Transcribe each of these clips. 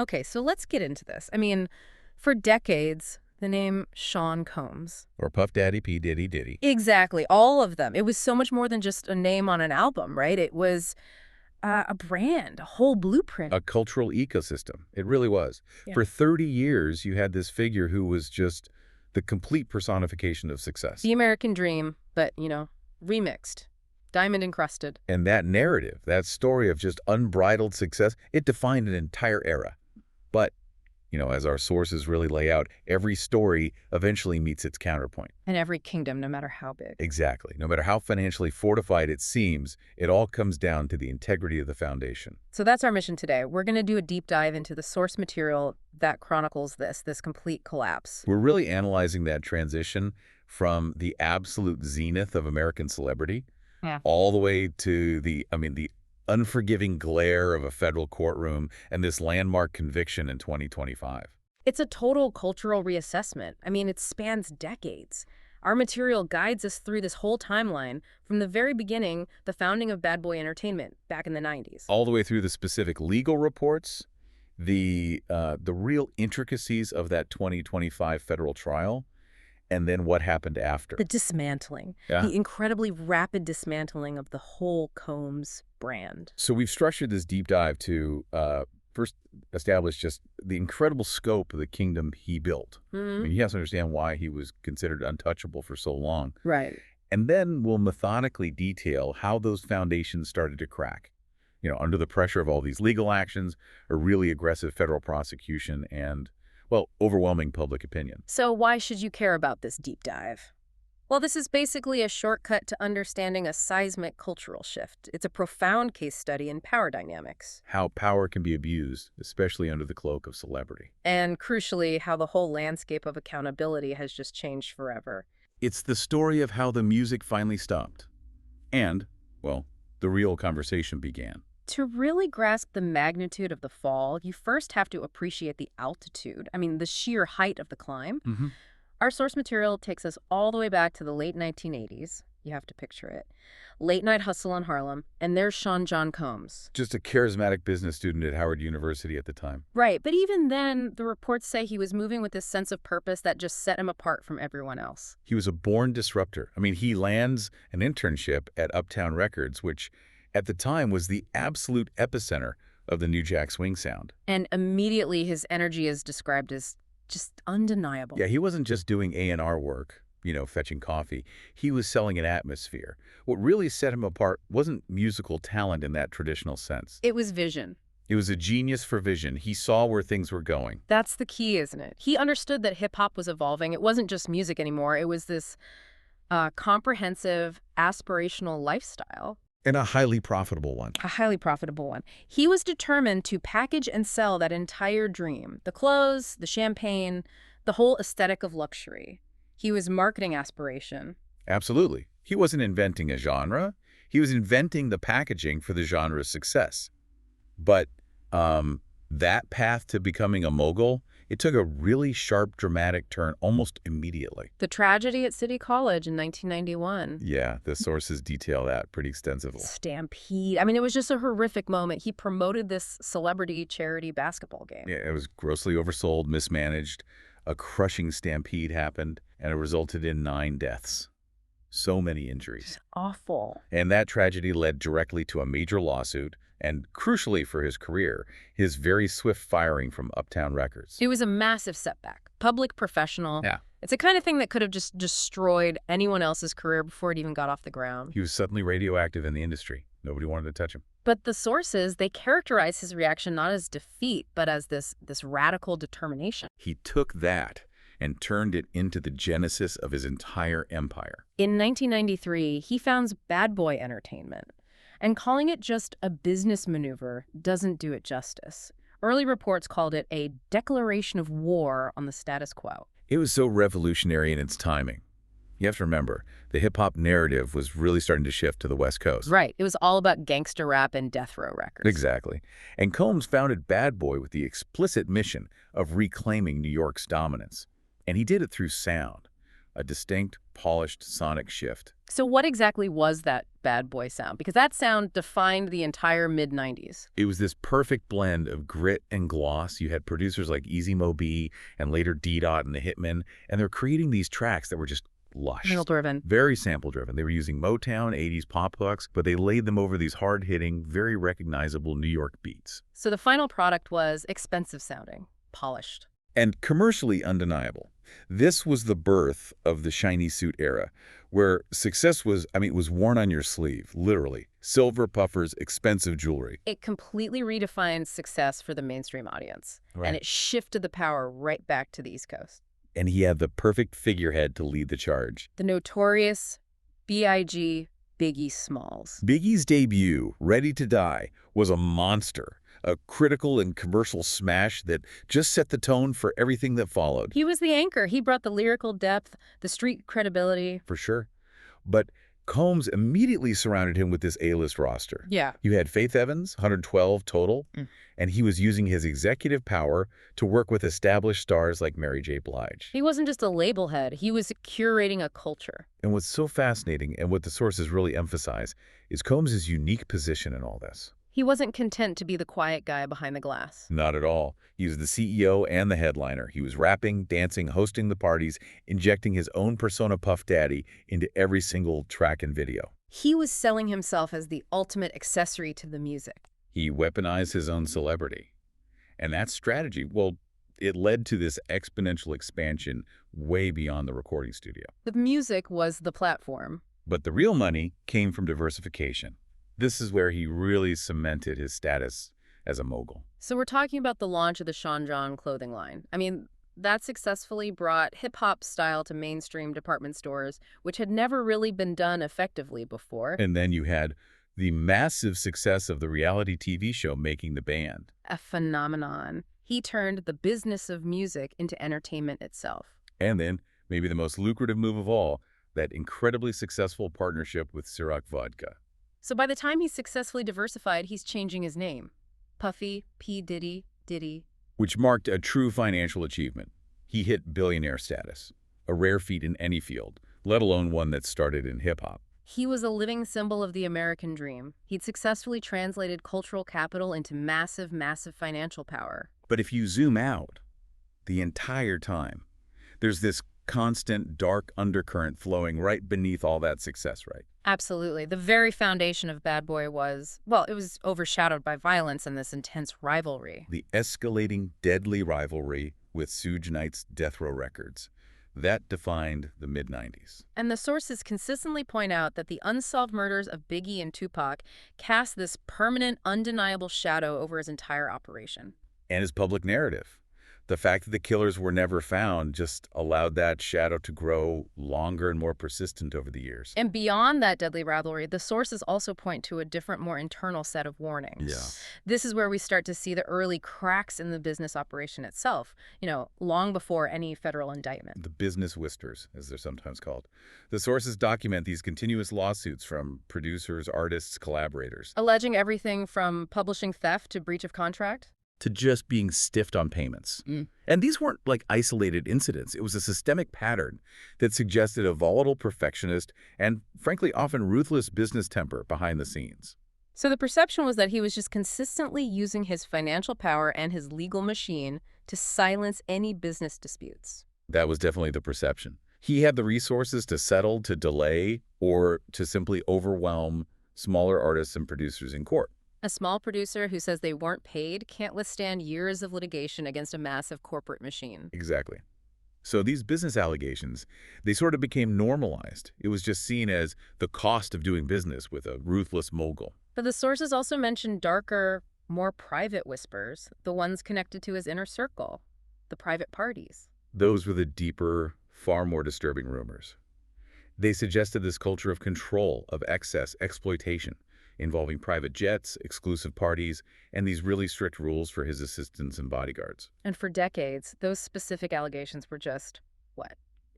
Okay, so let's get into this. I mean, for decades, the name Sean Combs. Or Puff Daddy, P. Diddy, Diddy. Exactly, all of them. It was so much more than just a name on an album, right? It was a brand, a whole blueprint. A cultural ecosystem. It really was. Yeah. For 30 years, you had this figure who was just the complete personification of success. The American dream, but, remixed, diamond encrusted. And that narrative, that story of just unbridled success, it defined an entire era. But, as our sources really lay out, every story eventually meets its counterpoint. And every kingdom, no matter how big. Exactly. No matter how financially fortified it seems, it all comes down to the integrity of the foundation. So that's our mission today. We're going to do a deep dive into the source material that chronicles this complete collapse. We're really analyzing that transition from the absolute zenith of American celebrity all the way to the unforgiving glare of a federal courtroom and this landmark conviction in 2025. It's a total cultural reassessment. I mean, it spans decades. Our material guides us through this whole timeline from the very beginning, the founding of Bad Boy Entertainment back in the 90s. All the way through the specific legal reports, the real intricacies of that 2025 federal trial, and then what happened after. The dismantling, the incredibly rapid dismantling of the whole Combs brand. So we've structured this deep dive to first establish just the incredible scope of the kingdom he built. I mean, he has to understand why he was considered untouchable for so long. Right. And then we'll methodically detail how those foundations started to crack, under the pressure of all these legal actions, a really aggressive federal prosecution, and overwhelming public opinion. So why should you care about this deep dive? Well, this is basically a shortcut to understanding a seismic cultural shift. It's a profound case study in power dynamics. How power can be abused, especially under the cloak of celebrity. And crucially, how the whole landscape of accountability has just changed forever. It's the story of how the music finally stopped. And, the real conversation began. To really grasp the magnitude of the fall, you first have to appreciate the altitude. I mean, the sheer height of the climb. Our source material takes us all the way back to the late 1980s. You have to picture it. Late night hustle in Harlem, and there's Sean John Combs. Just a charismatic business student at Howard University at the time. Right, but even then, the reports say he was moving with this sense of purpose that just set him apart from everyone else. He was a born disruptor. I mean, he lands an internship at Uptown Records, which at the time was the absolute epicenter of the New Jack Swing sound. And immediately his energy is described as just undeniable. Yeah, he wasn't just doing A&R work, fetching coffee. He was selling an atmosphere. What really set him apart wasn't musical talent in that traditional sense. It was vision. It was a genius for vision. He saw where things were going. That's the key, isn't it? He understood that hip-hop was evolving. It wasn't just music anymore. It was this comprehensive, aspirational lifestyle. And a highly profitable one. A highly profitable one. He was determined to package and sell that entire dream. The clothes, the champagne, the whole aesthetic of luxury. He was marketing aspiration. Absolutely. He wasn't inventing a genre. He was inventing the packaging for the genre's success. But that path to becoming a mogul, it took a really sharp, dramatic turn almost immediately. The tragedy at City College in 1991. Yeah, the sources detail that pretty extensively. Stampede. I mean, it was just a horrific moment. He promoted this celebrity charity basketball game. Yeah, it was grossly oversold, mismanaged. A crushing stampede happened, and it resulted in 9 deaths. So many injuries. Awful. And that tragedy led directly to a major lawsuit, and crucially for his career, his very swift firing from Uptown Records. It was a massive setback. Public, professional. Yeah. It's the kind of thing that could have just destroyed anyone else's career before it even got off the ground. He was suddenly radioactive in the industry. Nobody wanted to touch him. But the sources, they characterize his reaction not as defeat, but as this radical determination. He took that and turned it into the genesis of his entire empire. In 1993, he founds Bad Boy Entertainment. And calling it just a business maneuver doesn't do it justice. Early reports called it a declaration of war on the status quo. It was so revolutionary in its timing. You have to remember, the hip-hop narrative was really starting to shift to the West Coast. Right. It was all about gangster rap and death row records. Exactly. And Combs founded Bad Boy with the explicit mission of reclaiming New York's dominance. And he did it through sound. a distinct, polished sonic shift. So what exactly was that bad boy sound? Because that sound defined the entire mid-90s. It was this perfect blend of grit and gloss. You had producers like Easy Mo Bee and later D-Dot and the Hitmen, and they're creating these tracks that were just lush. Sample-driven. Very sample-driven. They were using Motown, 80s pop hooks, but they laid them over these hard-hitting, very recognizable New York beats. So the final product was expensive sounding, polished. And commercially undeniable. This was the birth of the shiny suit era, where success was, it was worn on your sleeve, literally. Silver puffers, expensive jewelry. It completely redefined success for the mainstream audience. Right. And it shifted the power right back to the East Coast. And he had the perfect figurehead to lead the charge. The notorious B.I.G. Biggie Smalls. Biggie's debut, Ready to Die, was a monster. A critical and commercial smash that just set the tone for everything that followed. He was the anchor. He brought the lyrical depth, the street credibility. For sure. But Combs immediately surrounded him with this A-list roster. Yeah. You had Faith Evans, 112 total, and he was using his executive power to work with established stars like Mary J. Blige. He wasn't just a label head. He was curating a culture. And what's so fascinating, and what the sources really emphasize, is Combs' unique position in all this. He wasn't content to be the quiet guy behind the glass. Not at all. He was the CEO and the headliner. He was rapping, dancing, hosting the parties, injecting his own persona Puff Daddy into every single track and video. He was selling himself as the ultimate accessory to the music. He weaponized his own celebrity. And that strategy, well, it led to this exponential expansion way beyond the recording studio. The music was the platform. But the real money came from diversification. This is where he really cemented his status as a mogul. So we're talking about the launch of the Sean John clothing line. That successfully brought hip-hop style to mainstream department stores, which had never really been done effectively before. And then you had the massive success of the reality TV show Making the Band. A phenomenon. He turned the business of music into entertainment itself. And then, maybe the most lucrative move of all, that incredibly successful partnership with Ciroc Vodka. So by the time he's successfully diversified, he's changing his name. Puffy, P. Diddy, Diddy. Which marked a true financial achievement. He hit billionaire status, a rare feat in any field, let alone one that started in hip-hop. He was a living symbol of the American dream. He'd successfully translated cultural capital into massive, massive financial power. But if you zoom out, the entire time, there's this constant dark undercurrent flowing right beneath all that success, right? Absolutely. The very foundation of Bad Boy was, well, it was overshadowed by violence and this intense rivalry. The escalating, deadly rivalry with Suge Knight's Death Row Records. That defined the mid-90s. And the sources consistently point out that the unsolved murders of Biggie and Tupac cast this permanent, undeniable shadow over his entire operation. And his public narrative. The fact that the killers were never found just allowed that shadow to grow longer and more persistent over the years. And beyond that deadly rivalry, the sources also point to a different, more internal set of warnings. Yeah. This is where we start to see the early cracks in the business operation itself, long before any federal indictment. The business whisters, as they're sometimes called. The sources document these continuous lawsuits from producers, artists, collaborators. Alleging everything from publishing theft to breach of contract. To just being stiffed on payments. And these weren't like isolated incidents. It was a systemic pattern that suggested a volatile perfectionist and, frankly, often ruthless business temper behind the scenes. So the perception was that he was just consistently using his financial power and his legal machine to silence any business disputes. That was definitely the perception. He had the resources to settle, to delay, or to simply overwhelm smaller artists and producers in court. A small producer who says they weren't paid can't withstand years of litigation against a massive corporate machine. Exactly. So these business allegations, they sort of became normalized. It was just seen as the cost of doing business with a ruthless mogul. But the sources also mentioned darker, more private whispers, the ones connected to his inner circle, the private parties. Those were the deeper, far more disturbing rumors. They suggested this culture of control, of excess, exploitation, involving private jets, exclusive parties, and these really strict rules for his assistants and bodyguards. And for decades, those specific allegations were just,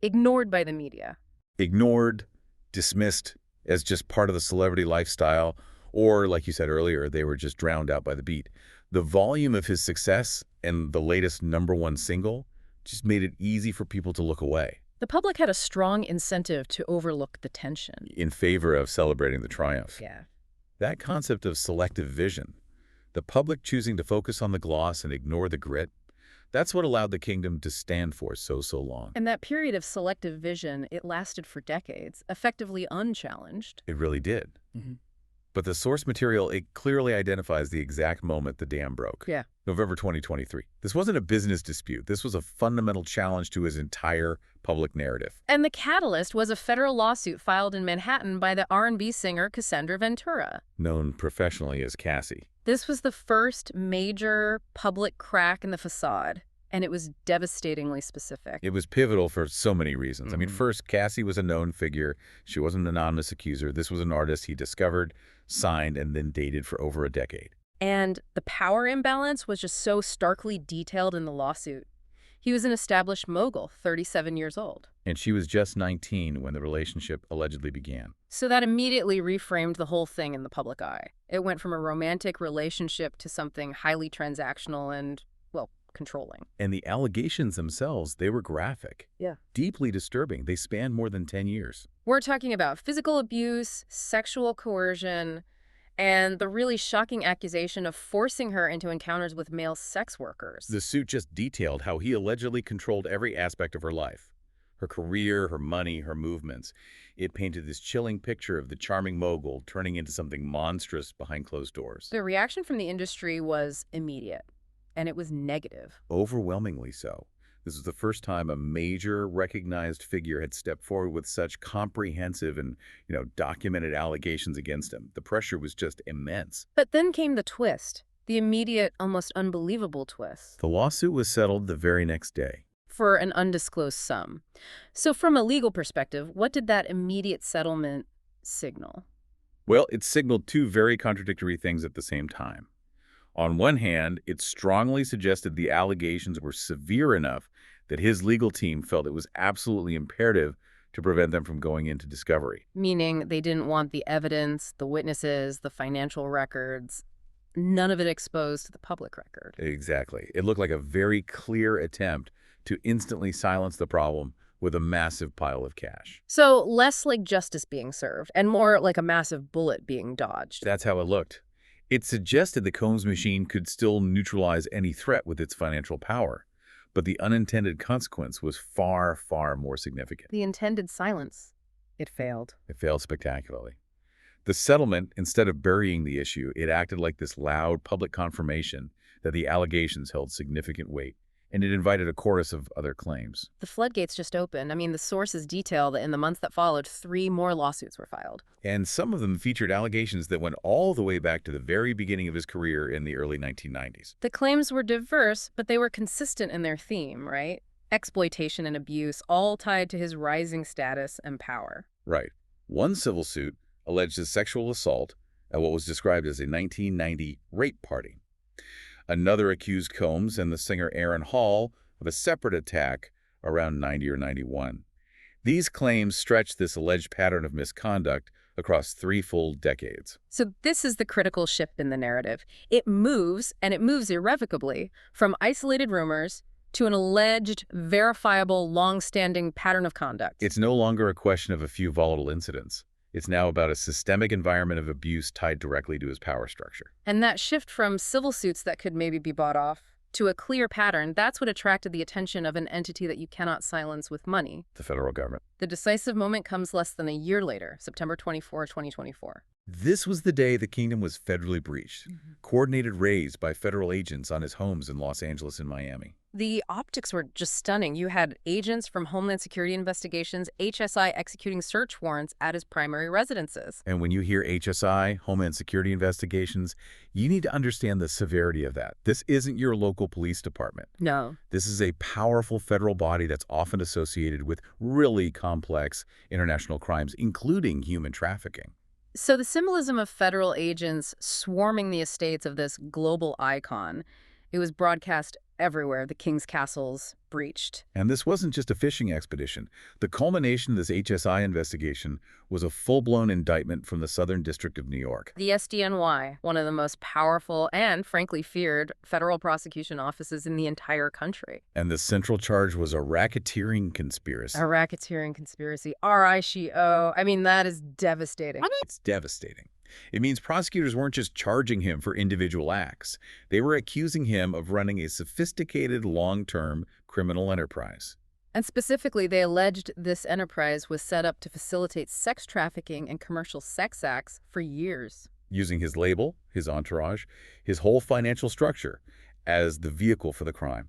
ignored by the media. Ignored, dismissed as just part of the celebrity lifestyle, or, like you said earlier, they were just drowned out by the beat. The volume of his success and the latest #1 single just made it easy for people to look away. The public had a strong incentive to overlook the tension. in favor of celebrating the triumph. Yeah. That concept of selective vision, the public choosing to focus on the gloss and ignore the grit, that's what allowed the kingdom to stand for so long. And that period of selective vision, it lasted for decades, effectively unchallenged. It really did. Mhm. But the source material, it clearly identifies the exact moment the dam broke. Yeah. November 2023. This wasn't a business dispute. This was a fundamental challenge to his entire public narrative. And the catalyst was a federal lawsuit filed in Manhattan by the R&B singer Cassie Ventura. Known professionally as Cassie. This was the first major public crack in the facade, and it was devastatingly specific. It was pivotal for so many reasons. I mean, Mhm. first, Cassie was a known figure. She wasn't an anonymous accuser. This was an artist he discovered, signed, and then dated for over a decade. And the power imbalance was just so starkly detailed in the lawsuit. He was an established mogul, 37 years old. And she was just 19 when the relationship allegedly began. So that immediately reframed the whole thing in the public eye. It went from a romantic relationship to something highly transactional and, well, controlling. And the allegations themselves, they were graphic. Yeah. Deeply disturbing. They spanned more than 10 years. We're talking about physical abuse, sexual coercion, and the really shocking accusation of forcing her into encounters with male sex workers. The suit just detailed how he allegedly controlled every aspect of her life. Her career, her money, her movements. It painted this chilling picture of the charming mogul turning into something monstrous behind closed doors. The reaction from the industry was immediate, and it was negative. Overwhelmingly so. This was the first time a major recognized figure had stepped forward with such comprehensive and, documented allegations against him. The pressure was just immense. But then came the twist, the immediate, almost unbelievable twist, The lawsuit was settled the very next day. for an undisclosed sum. So from a legal perspective, what did that immediate settlement signal? Well, it signaled two very contradictory things at the same time. On one hand, it strongly suggested the allegations were severe enough that his legal team felt it was absolutely imperative to prevent them from going into discovery. Meaning they didn't want the evidence, the witnesses, the financial records, none of it exposed to the public record. Exactly. It looked like a very clear attempt to instantly silence the problem with a massive pile of cash. So less like justice being served and more like a massive bullet being dodged. That's how it looked. It suggested the Combs machine could still neutralize any threat with its financial power, but the unintended consequence was far, far more significant. The intended silence, it failed. It failed spectacularly. The settlement, instead of burying the issue, it acted like this loud public confirmation that the allegations held significant weight, and it invited a chorus of other claims. The floodgates just opened. I mean, the sources detail that in the months that followed, 3 more lawsuits were filed. And some of them featured allegations that went all the way back to the very beginning of his career in the early 1990s. The claims were diverse, but they were consistent in their theme, right? Exploitation and abuse, all tied to his rising status and power. Right. One civil suit alleged his sexual assault at what was described as a 1990 rape party. Another accused Combs and the singer Aaron Hall of a separate attack around 90 or 91. These claims stretched this alleged pattern of misconduct across 3 full decades. So this is the critical shift in the narrative. It moves, and it moves irrevocably, from isolated rumors to an alleged, verifiable, long-standing pattern of conduct. It's no longer a question of a few volatile incidents. It's now about a systemic environment of abuse tied directly to his power structure. And that shift from civil suits that could maybe be bought off to a clear pattern, that's what attracted the attention of an entity that you cannot silence with money. The federal government. The decisive moment comes less than a year later, September 24, 2024. This was the day the kingdom was federally breached. Coordinated raids by federal agents on his homes in Los Angeles and Miami. The optics were just stunning. You had agents from Homeland Security Investigations, HSI, executing search warrants at his primary residences. And when you hear HSI, Homeland Security Investigations, you need to understand the severity of that. This isn't your local police department. No. This is a powerful federal body that's often associated with really complex international crimes, including human trafficking. So the symbolism of federal agents swarming the estates of this global icon, It was broadcast everywhere, the king's castles breached. And this wasn't just a fishing expedition. The culmination of this HSI investigation was a full-blown indictment from the Southern District of New York. The SDNY, one of the most powerful and, frankly, feared federal prosecution offices in the entire country. And the central charge was a racketeering conspiracy. A racketeering conspiracy. R-I-C-O. I mean, that is devastating. It's devastating. It means prosecutors weren't just charging him for individual acts. They were accusing him of running a sophisticated, long-term criminal enterprise. And specifically, they alleged this enterprise was set up to facilitate sex trafficking and commercial sex acts for years. Using his label, his entourage, his whole financial structure as the vehicle for the crime.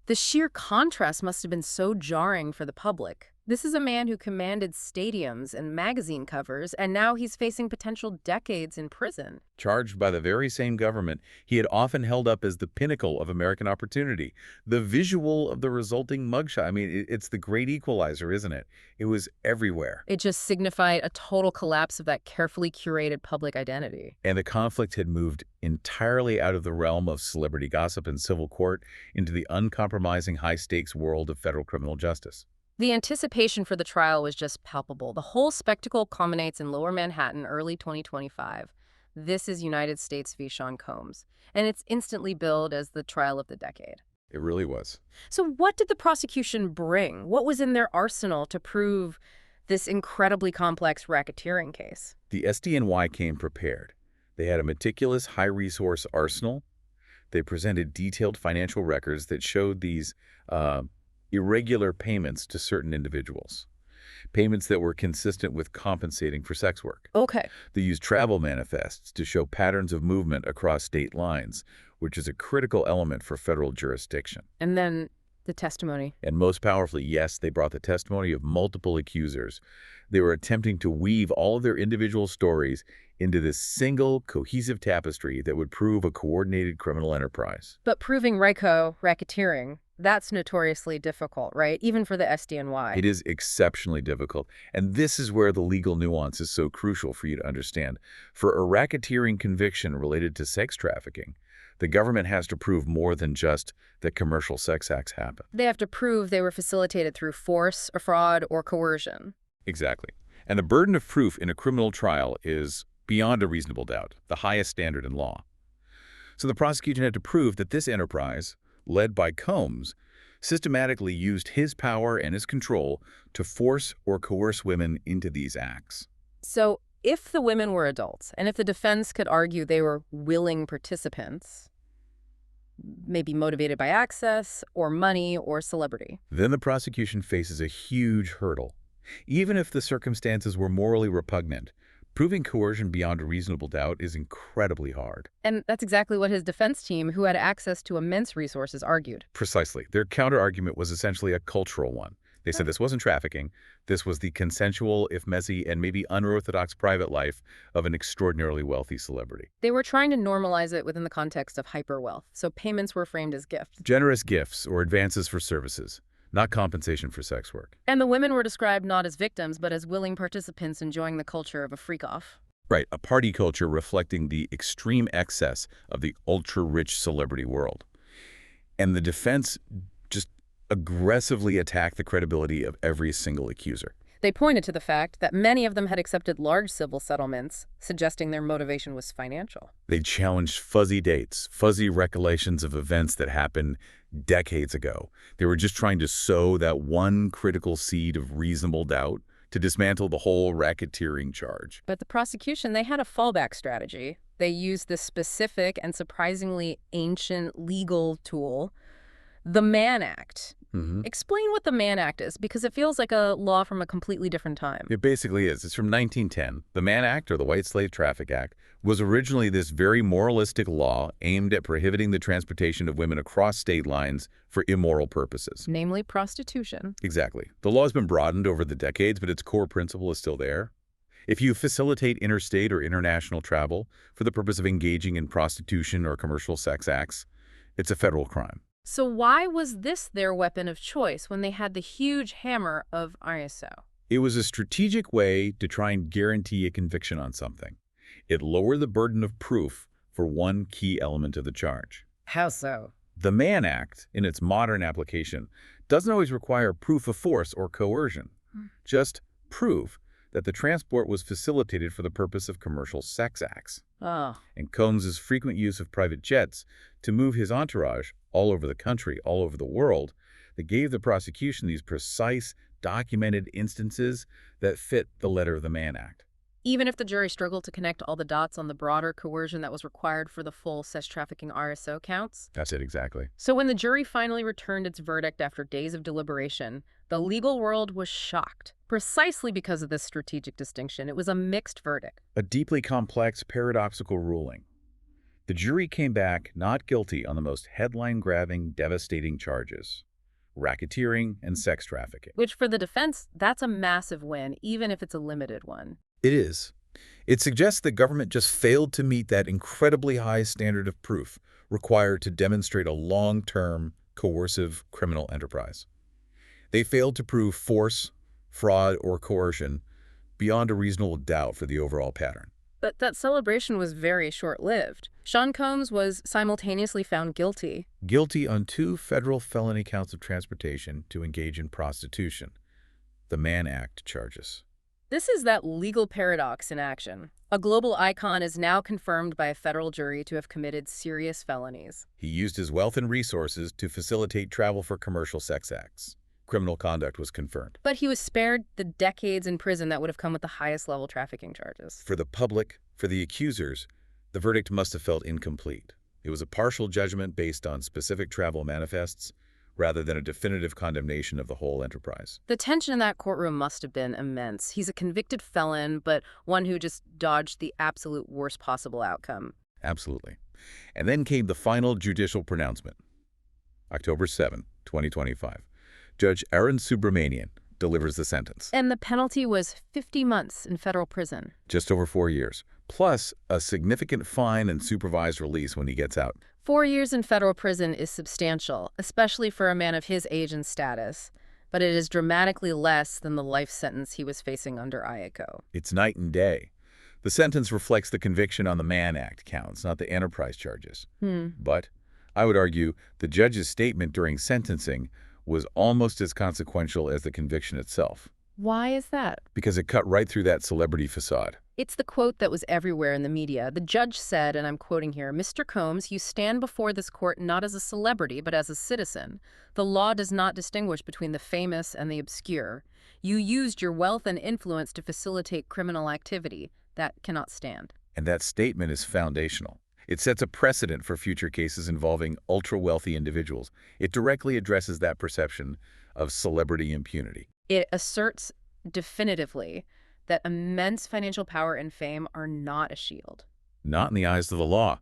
The sheer contrast must have been so jarring for the public. This is a man who commanded stadiums and magazine covers, and now he's facing potential decades in prison. Charged by the very same government he had often held up as the pinnacle of American opportunity. The visual of the resulting mugshot, I mean, it's the great equalizer, isn't it? It was everywhere. It just signified a total collapse of that carefully curated public identity. And the conflict had moved entirely out of the realm of celebrity gossip and civil court into the uncompromising high-stakes world of federal criminal justice. The anticipation for the trial was just palpable. The whole spectacle culminates in Lower Manhattan, early 2025. This is United States v. Sean Combs, and it's instantly billed as the trial of the decade. It really was. So what did the prosecution bring? What was in their arsenal to prove this incredibly complex racketeering case? The SDNY came prepared. They had a meticulous, high-resource arsenal. They presented detailed financial records that showed these irregular payments to certain individuals, payments that were consistent with compensating for sex work. Okay. They used travel manifests to show patterns of movement across state lines, which is a critical element for federal jurisdiction. And then the testimony. And most powerfully, yes, they brought the testimony of multiple accusers. They were attempting to weave all of their individual stories into this single, cohesive tapestry that would prove a coordinated criminal enterprise. But proving racketeering, that's notoriously difficult, right? Even for the SDNY. It is exceptionally difficult. And this is where the legal nuance is so crucial for you to understand. For a racketeering conviction related to sex trafficking, the government has to prove more than just that commercial sex acts happen. They have to prove they were facilitated through force, or fraud, or coercion. Exactly. And the burden of proof in a criminal trial is beyond a reasonable doubt, the highest standard in law. So the prosecution had to prove that this enterprise, led by Combs, systematically used his power and his control to force or coerce women into these acts. So if the women were adults, and if the defense could argue they were willing participants, maybe motivated by access or money or celebrity, then the prosecution faces a huge hurdle. Even if the circumstances were morally repugnant, proving coercion beyond a reasonable doubt is incredibly hard. And that's exactly what his defense team, who had access to immense resources, argued. Precisely. Their counter-argument was essentially a cultural one. They said this wasn't trafficking. This was the consensual, if messy, and maybe unorthodox private life of an extraordinarily wealthy celebrity. They were trying to normalize it within the context of hyperwealth, so payments were framed as gifts. Generous gifts or advances for services, not compensation for sex work. And the women were described not as victims, but as willing participants enjoying the culture of a freak-off. Right, a party culture reflecting the extreme excess of the ultra-rich celebrity world. And the defense just aggressively attacked the credibility of every single accuser. They pointed to the fact that many of them had accepted large civil settlements, suggesting their motivation was financial. They challenged fuzzy dates, fuzzy recollections of events that happened decades ago. They were just trying to sow that one critical seed of reasonable doubt to dismantle the whole racketeering charge. But the prosecution, they had a fallback strategy. They used this specific and surprisingly ancient legal tool, the Mann Act. Explain what the Mann Act is, because it feels like a law from a completely different time. It basically is. It's from 1910. The Mann Act, or the White Slave Traffic Act, was originally this very moralistic law aimed at prohibiting the transportation of women across state lines for immoral purposes. Namely prostitution. Exactly. The law has been broadened over the decades, but its core principle is still there. If you facilitate interstate or international travel for the purpose of engaging in prostitution or commercial sex acts, it's a federal crime. So why was this their weapon of choice when they had the huge hammer of ISO? It was a strategic way to try and guarantee a conviction on something. It lowered the burden of proof for one key element of the charge. How so? The Mann Act, in its modern application, doesn't always require proof of force or coercion. Just prove that the transport was facilitated for the purpose of commercial sex acts. Oh. And Combs's frequent use of private jets to move his entourage all over the country, all over the world, that gave the prosecution these precise, documented instances that fit the letter of the Mann Act. Even if the jury struggled to connect all the dots on the broader coercion that was required for the full sex trafficking RSO counts? That's it, exactly. So when the jury finally returned its verdict after days of deliberation, the legal world was shocked. Precisely because of this strategic distinction, it was a mixed verdict. A deeply complex, paradoxical ruling. The jury came back not guilty on the most headline-grabbing, devastating charges: racketeering and sex trafficking. Which for the defense, that's a massive win, even if it's a limited one. It is. It suggests the government just failed to meet that incredibly high standard of proof required to demonstrate a long-term, coercive criminal enterprise. They failed to prove force, fraud, or coercion beyond a reasonable doubt for the overall pattern. But that celebration was very short-lived. Sean Combs was simultaneously found guilty. Guilty on 2 federal felony counts of transportation to engage in prostitution, the Mann Act charges. This is that legal paradox in action. A global icon is now confirmed by a federal jury to have committed serious felonies. He used his wealth and resources to facilitate travel for commercial sex acts. Criminal conduct was confirmed. But he was spared the decades in prison that would have come with the highest level trafficking charges. For the public, for the accusers, the verdict must have felt incomplete. It was a partial judgment based on specific travel manifests, rather than a definitive condemnation of the whole enterprise. The tension in that courtroom must have been immense. He's a convicted felon, but one who just dodged the absolute worst possible outcome. Absolutely. And then came the final judicial pronouncement. October 7, 2025. Judge Aaron Subramanian delivers the sentence. And the penalty was 50 months in federal prison. Just over 4 years, plus a significant fine and supervised release when he gets out. 4 years in federal prison is substantial, especially for a man of his age and status, but it is dramatically less than the life sentence he was facing under IACO. It's night and day. The sentence reflects the conviction on the Mann Act counts, not the enterprise charges. But I would argue the judge's statement during sentencing was almost as consequential as the conviction itself. Why is that? Because it cut right through that celebrity facade. It's the quote that was everywhere in the media. The judge said, and I'm quoting here, "Mr. Combs, you stand before this court not as a celebrity, but as a citizen. The law does not distinguish between the famous and the obscure. You used your wealth and influence to facilitate criminal activity. That cannot stand." And that statement is foundational. It sets a precedent for future cases involving ultra-wealthy individuals. It directly addresses that perception of celebrity impunity. It asserts definitively that immense financial power and fame are not a shield. Not in the eyes of the law.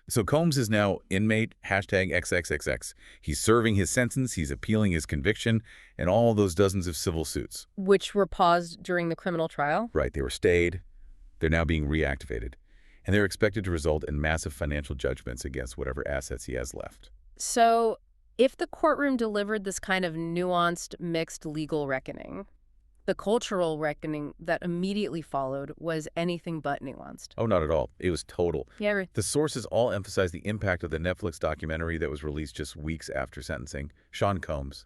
So Combs is now inmate, #XXXX. He's serving his sentence, he's appealing his conviction, and all those dozens of civil suits. Which were paused during the criminal trial? Right, they were stayed. They're now being reactivated. And they're expected to result in massive financial judgments against whatever assets he has left. So, if the courtroom delivered this kind of nuanced, mixed legal reckoning, the cultural reckoning that immediately followed was anything but nuanced. Oh, not at all. It was total. Yeah. The sources all emphasize the impact of the Netflix documentary that was released just weeks after sentencing, Sean Combs,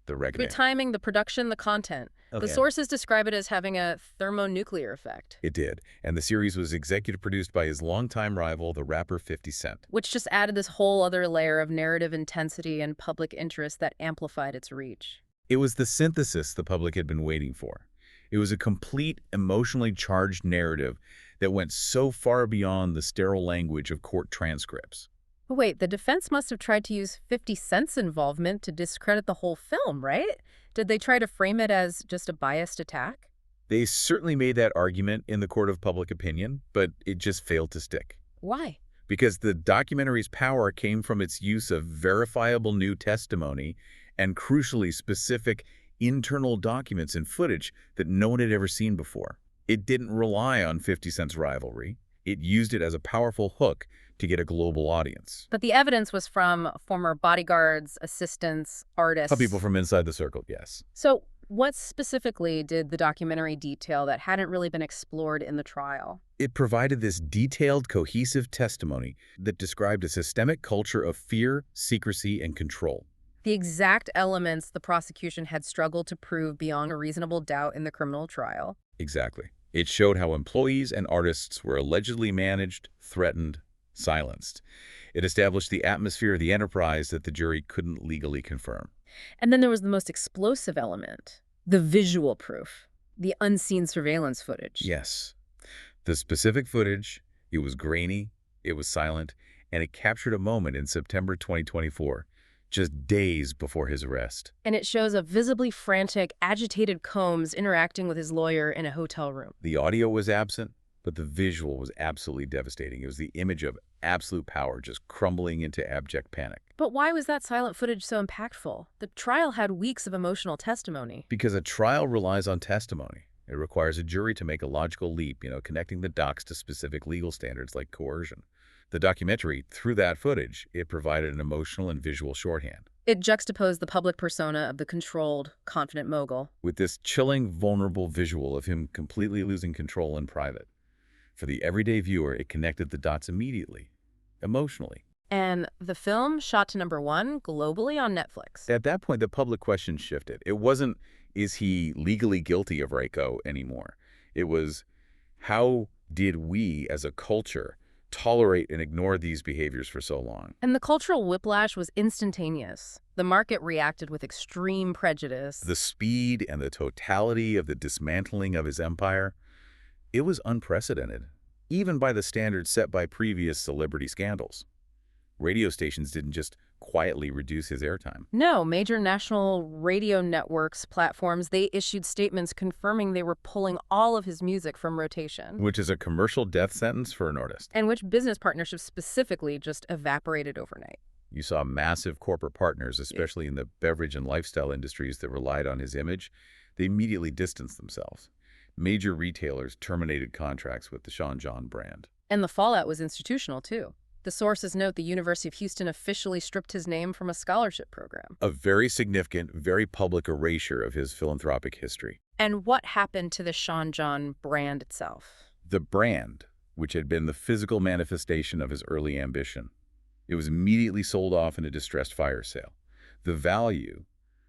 The Reckoning. The timing, the production, the content. Okay. The sources describe it as having a thermonuclear effect. It did. And the series was executive produced by his longtime rival, the rapper 50 Cent. Which just added this whole other layer of narrative intensity and public interest that amplified its reach. It was the synthesis the public had been waiting for. It was a complete, emotionally charged narrative that went so far beyond the sterile language of court transcripts. But wait, the defense must have tried to use 50 Cent's involvement to discredit the whole film, right? Did they try to frame it as just a biased attack? They certainly made that argument in the court of public opinion, but it just failed to stick. Why? Because the documentary's power came from its use of verifiable new testimony and crucially specific internal documents and footage that no one had ever seen before. It didn't rely on 50 Cent's rivalry. It used it as a powerful hook to get a global audience. But the evidence was from former bodyguards, assistants, artists. People from inside the circle, yes. So What specifically did the documentary detail that hadn't really been explored in the trial? It provided this detailed, cohesive testimony that described a systemic culture of fear, secrecy, and control. The exact elements the prosecution had struggled to prove beyond a reasonable doubt in the criminal trial. Exactly. It showed how employees and artists were allegedly managed, threatened, silenced. It established the atmosphere of the enterprise that the jury couldn't legally confirm. And then there was the most explosive element, the visual proof, the unseen surveillance footage. Yes. The specific footage, it was grainy, it was silent, and it captured a moment in September 2024, just days before his arrest. And it shows a visibly frantic, agitated Combs interacting with his lawyer in a hotel room. The audio was absent, but the visual was absolutely devastating. It was the image of absolute power just crumbling into abject panic. But why was that silent footage so impactful? The trial had weeks of emotional testimony. Because a trial relies on testimony. It requires a jury to make a logical leap, connecting the dots to specific legal standards like coercion. The documentary, through that footage, it provided an emotional and visual shorthand. It juxtaposed the public persona of the controlled, confident mogul with this chilling, vulnerable visual of him completely losing control in private. For the everyday viewer, it connected the dots immediately, emotionally. And the film shot to #1 globally on Netflix. At that point, the public question shifted. It wasn't, is he legally guilty of RICO anymore? It was, how did we as a culture tolerate and ignore these behaviors for so long? And the cultural whiplash was instantaneous. The market reacted with extreme prejudice. The speed and the totality of the dismantling of his empire, it was unprecedented, even by the standards set by previous celebrity scandals. Radio stations didn't just quietly reduce his airtime. No, major national radio networks, platforms, they issued statements confirming they were pulling all of his music from rotation. Which is a commercial death sentence for an artist. And which business partnerships specifically just evaporated overnight. You saw massive corporate partners, especially in the beverage and lifestyle industries that relied on his image. They immediately distanced themselves. Major retailers terminated contracts with the Sean John brand. And the fallout was institutional, too. The sources note the University of Houston officially stripped his name from a scholarship program. A very significant, very public erasure of his philanthropic history. And what happened to the Sean John brand itself? The brand, which had been the physical manifestation of his early ambition, it was immediately sold off in a distressed fire sale. The value,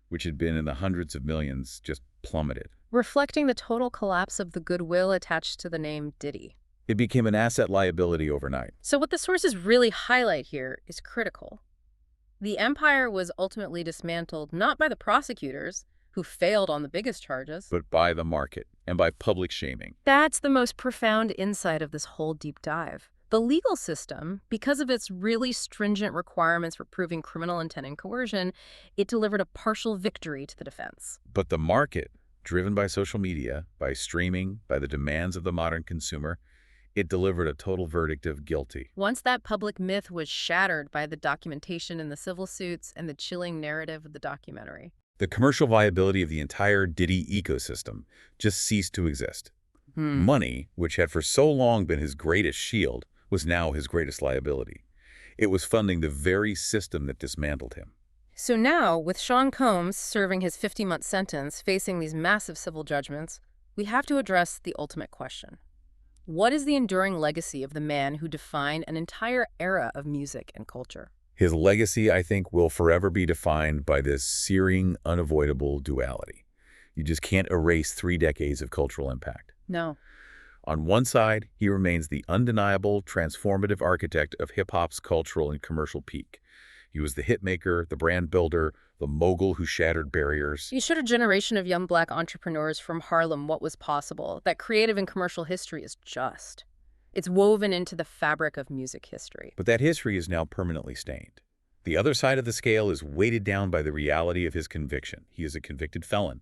which had been in the hundreds of millions, just plummeted. Reflecting the total collapse of the goodwill attached to the name Diddy. It became an asset liability overnight. So what the sources really highlight here is critical. The empire was ultimately dismantled not by the prosecutors, who failed on the biggest charges, but by the market and by public shaming. That's the most profound insight of this whole deep dive. The legal system, because of its really stringent requirements for proving criminal intent and coercion, it delivered a partial victory to the defense. But the market, driven by social media, by streaming, by the demands of the modern consumer, it delivered a total verdict of guilty. Once that public myth was shattered by the documentation in the civil suits and the chilling narrative of the documentary, the commercial viability of the entire Diddy ecosystem just ceased to exist. Money, which had for so long been his greatest shield, was now his greatest liability. It was funding the very system that dismantled him. So now, with Sean Combs serving his 50-month sentence, facing these massive civil judgments, we have to address the ultimate question. What is the enduring legacy of the man who defined an entire era of music and culture? His legacy, I think, will forever be defined by this searing, unavoidable duality. You just can't erase 3 decades of cultural impact. No. On one side, he remains the undeniable, transformative architect of hip-hop's cultural and commercial peak. He was the hitmaker, the brand builder, the mogul who shattered barriers. He showed a generation of young Black entrepreneurs from Harlem what was possible, that creative and commercial history is just. It's woven into the fabric of music history. But that history is now permanently stained. The other side of the scale is weighted down by the reality of his conviction. He is a convicted felon,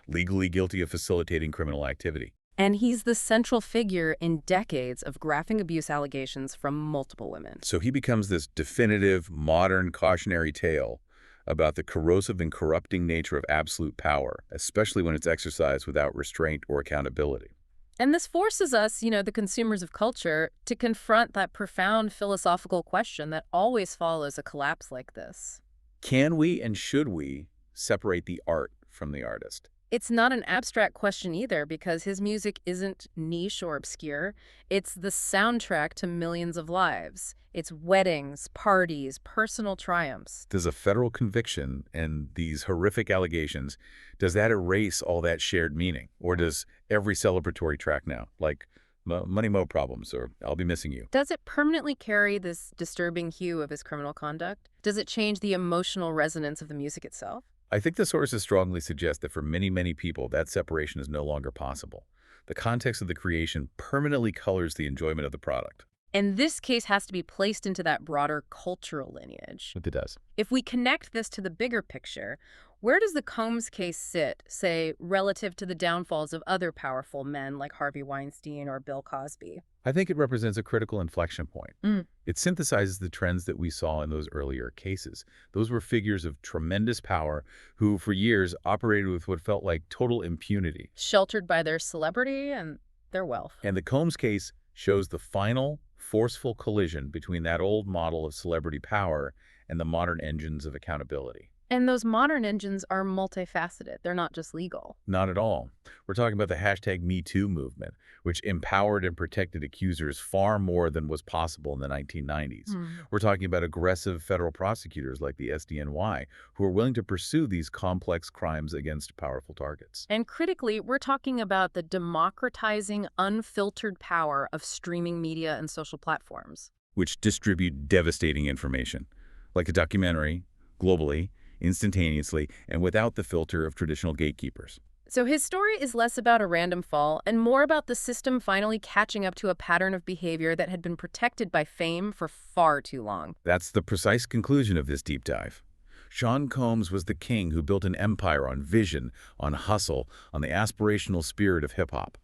legally guilty of facilitating criminal activity. And he's the central figure in decades of graphic abuse allegations from multiple women. So he becomes this definitive, modern, cautionary tale about the corrosive and corrupting nature of absolute power, especially when it's exercised without restraint or accountability. And this forces us, the consumers of culture, to confront that profound philosophical question that always follows a collapse like this. Can we and should we separate the art from the artist? It's not an abstract question either because his music isn't niche or obscure. It's the soundtrack to millions of lives. It's weddings, parties, personal triumphs. Does a federal conviction and these horrific allegations, does that erase all that shared meaning? Or does every celebratory track now, like Money Mo Problems or I'll Be Missing You? Does it permanently carry this disturbing hue of his criminal conduct? Does it change the emotional resonance of the music itself? I think the sources strongly suggest that for many, many people, that separation is no longer possible. The context of the creation permanently colors the enjoyment of the product. And this case has to be placed into that broader cultural lineage. It does. If we connect this to the bigger picture, where does the Combs case sit, say, relative to the downfalls of other powerful men like Harvey Weinstein or Bill Cosby? I think it represents a critical inflection point. Mm. It synthesizes the trends that we saw in those earlier cases. Those were figures of tremendous power who, for years, operated with what felt like total impunity. Sheltered by their celebrity and their wealth. And the Combs case shows the final, forceful collision between that old model of celebrity power and the modern engines of accountability. And those modern engines are multifaceted. They're not just legal. Not at all. We're talking about the hashtag #MeToo movement, which empowered and protected accusers far more than was possible in the 1990s. We're talking about aggressive federal prosecutors like the SDNY, who are willing to pursue these complex crimes against powerful targets. And critically, we're talking about the democratizing, unfiltered power of streaming media and social platforms. Which distribute devastating information, like a documentary, globally, instantaneously, and without the filter of traditional gatekeepers. So his story is less about a random fall and more about the system finally catching up to a pattern of behavior that had been protected by fame for far too long. That's the precise conclusion of this deep dive. Sean Combs was the king who built an empire on vision, on hustle, on the aspirational spirit of hip-hop,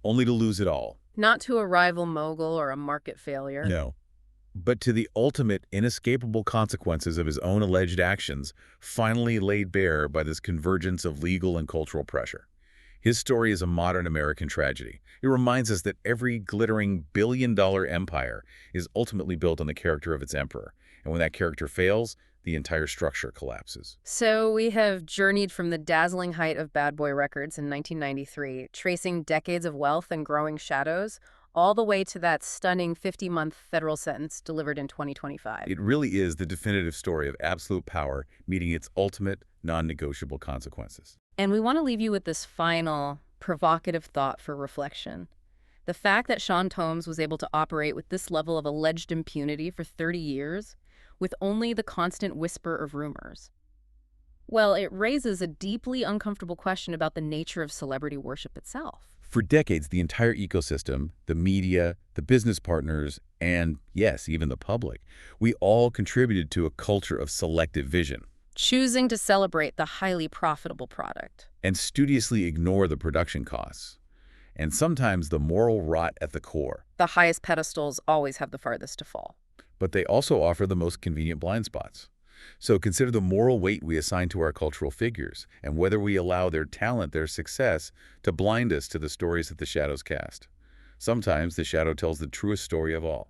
only to lose it all. Not to a rival mogul or a market failure. No. But to the ultimate, inescapable consequences of his own alleged actions, finally laid bare by this convergence of legal and cultural pressure. His story is a modern American tragedy. It reminds us that every glittering billion-dollar empire is ultimately built on the character of its emperor. And when that character fails, the entire structure collapses. So we have journeyed from the dazzling height of Bad Boy Records in 1993, tracing decades of wealth and growing shadows, all the way to that stunning 50-month federal sentence delivered in 2025. It really is the definitive story of absolute power meeting its ultimate, non-negotiable consequences. And we want to leave you with this final, provocative thought for reflection. The fact that Sean Combs was able to operate with this level of alleged impunity for 30 years, with only the constant whisper of rumors, well, it raises a deeply uncomfortable question about the nature of celebrity worship itself. For decades, the entire ecosystem, the media, the business partners, and, yes, even the public, we all contributed to a culture of selective vision. Choosing to celebrate the highly profitable product. And studiously ignore the production costs. And sometimes the moral rot at the core. The highest pedestals always have the farthest to fall. But they also offer the most convenient blind spots. So consider the moral weight we assign to our cultural figures and whether we allow their talent, their success, to blind us to the stories that the shadows cast. Sometimes the shadow tells the truest story of all.